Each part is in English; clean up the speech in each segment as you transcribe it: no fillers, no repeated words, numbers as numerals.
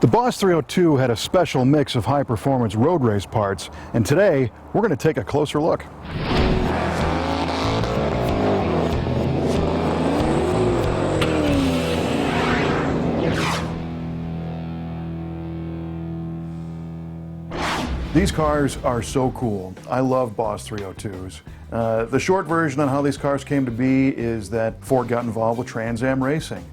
The BOSS 302 had a special mix of high-performance road race parts, and today we're going to take a closer look. These cars are so cool. I love BOSS 302s. The short version on how these cars came to be is that Ford got involved with Trans Am racing.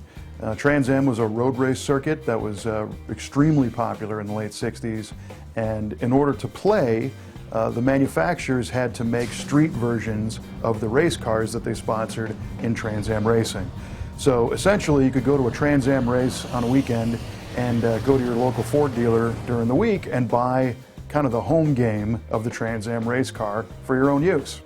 Trans Am was a road race circuit that was extremely popular in the late 60s, and in order to play, the manufacturers had to make street versions of the race cars that they sponsored in Trans Am racing. So essentially you could go to a Trans Am race on a weekend and go to your local Ford dealer during the week and buy kind of the home game of the Trans Am race car for your own use.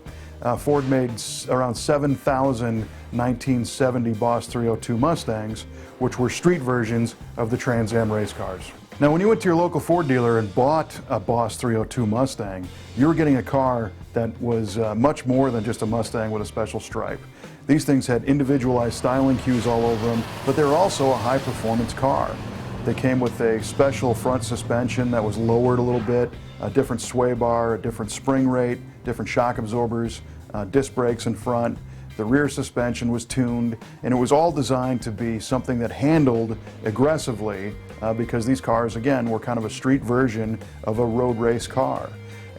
Ford made around 7,000 1970 BOSS 302 Mustangs, which were street versions of the Trans Am race cars. Now, when you went to your local Ford dealer and bought a BOSS 302 Mustang, you were getting a car that was much more than just a Mustang with a special stripe. These things had individualized styling cues all over them, but they were also a high-performance car. They came with a special front suspension that was lowered a little bit, a different sway bar, a different spring rate, different shock absorbers, disc brakes in front. The rear suspension was tuned, and it was all designed to be something that handled aggressively because these cars, again, were kind of a street version of a road race car.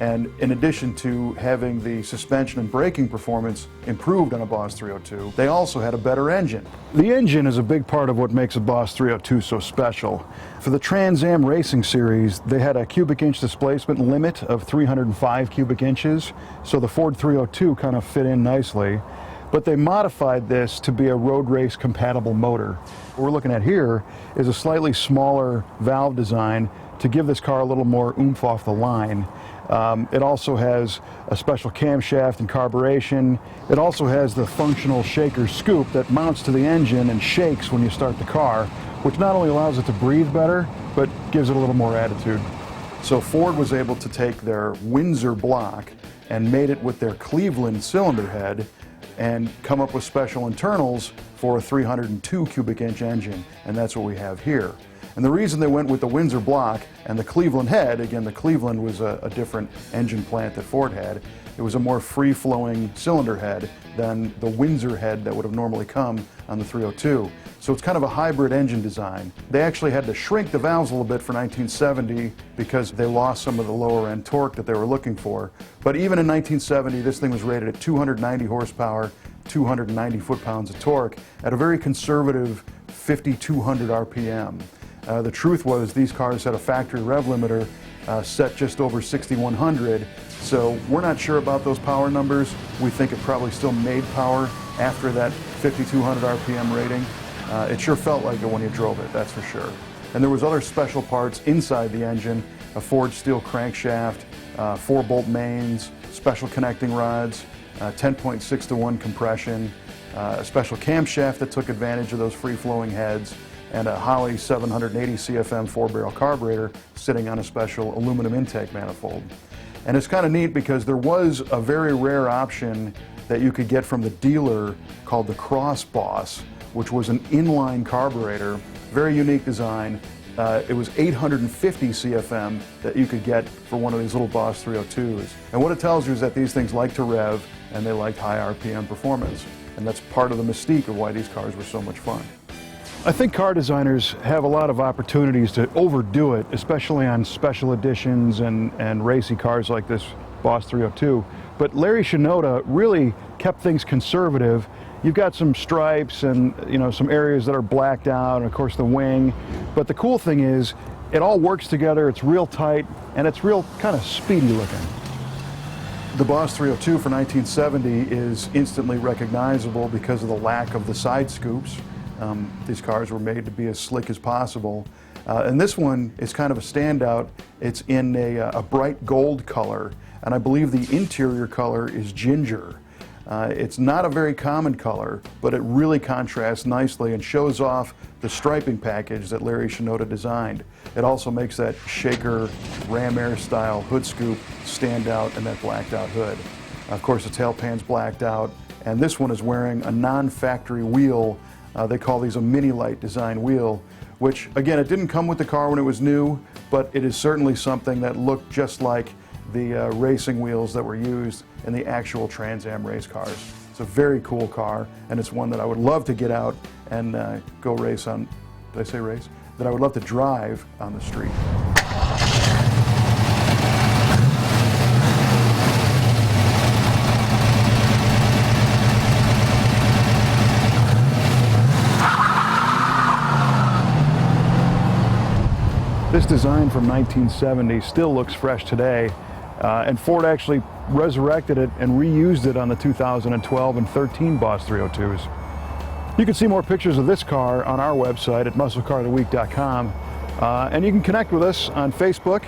And in addition to having the suspension and braking performance improved on a BOSS 302, they also had a better engine. The engine is a big part of what makes a BOSS 302 so special. For the Trans Am Racing Series, they had a cubic inch displacement limit of 305 cubic inches, so the Ford 302 kind of fit in nicely. But they modified this to be a road race compatible motor. What we're looking at here is a slightly smaller valve design to give this car a little more oomph off the line. It also has a special camshaft and carburation. It also has the functional shaker scoop that mounts to the engine and shakes when you start the car, which not only allows it to breathe better, but gives it a little more attitude. So Ford was able to take their Windsor block and made it with their Cleveland cylinder head and come up with special internals for a 302 cubic inch engine, and that's what we have here. And the reason they went with the Windsor block and the Cleveland head, again, the Cleveland was a different engine plant that Ford had. It was a more free-flowing cylinder head than the Windsor head that would have normally come on the 302. So it's kind of a hybrid engine design. They actually had to shrink the valves a little bit for 1970 because they lost some of the lower-end torque that they were looking for. But even in 1970, this thing was rated at 290 horsepower, 290 foot-pounds of torque at a very conservative 5,200 RPM. The truth was these cars had a factory rev limiter set just over 6,100, so we're not sure about those power numbers. We think it probably still made power after that 5,200 RPM rating. It sure felt like it when you drove it, that's for sure. And there was other special parts inside the engine, a Ford steel crankshaft, 4-bolt mains, special connecting rods, 10.6 to 1 compression, a special camshaft that took advantage of those free-flowing heads, and a Holley 780 CFM 4-barrel carburetor sitting on a special aluminum intake manifold. And it's kind of neat because there was a very rare option that you could get from the dealer called the Cross Boss, which was an inline carburetor, very unique design. It was 850 CFM that you could get for one of these little BOSS 302s. And what it tells you is that these things like to rev and they like high RPM performance. And that's part of the mystique of why these cars were so much fun. I think car designers have a lot of opportunities to overdo it, especially on special editions and racy cars like this BOSS 302. But Larry Shinoda really kept things conservative. You've got some stripes and some areas that are blacked out, and of course the wing. But the cool thing is, it all works together. It's real tight and it's real kind of speedy looking. The BOSS 302 for 1970 is instantly recognizable because of the lack of the side scoops. These cars were made to be as slick as possible. And this one is kind of a standout. It's in a bright gold color, and I believe the interior color is ginger. It's not a very common color, but it really contrasts nicely and shows off the striping package that Larry Shinoda designed. It also makes that shaker Ram Air style hood scoop stand out in that blacked out hood. Of course, the tailpan's blacked out, and this one is wearing a non-factory wheel. They call these a mini light design wheel, which again, it didn't come with the car when it was new, but it is certainly something that looked just like the racing wheels that were used in the actual Trans Am race cars. It's a very cool car, and it's one that I would love to get out and go race on. Did I say race? That I would love to drive on the street. This design from 1970 still looks fresh today, and Ford actually resurrected it and reused it on the 2012 and 13 BOSS 302s. You can see more pictures of this car on our website at MuscleCarOfTheWeek.com, and you can connect with us on Facebook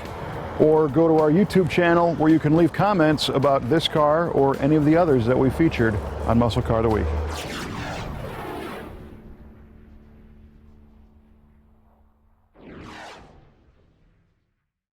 or go to our YouTube channel where you can leave comments about this car or any of the others that we featured on Muscle Car of the Week.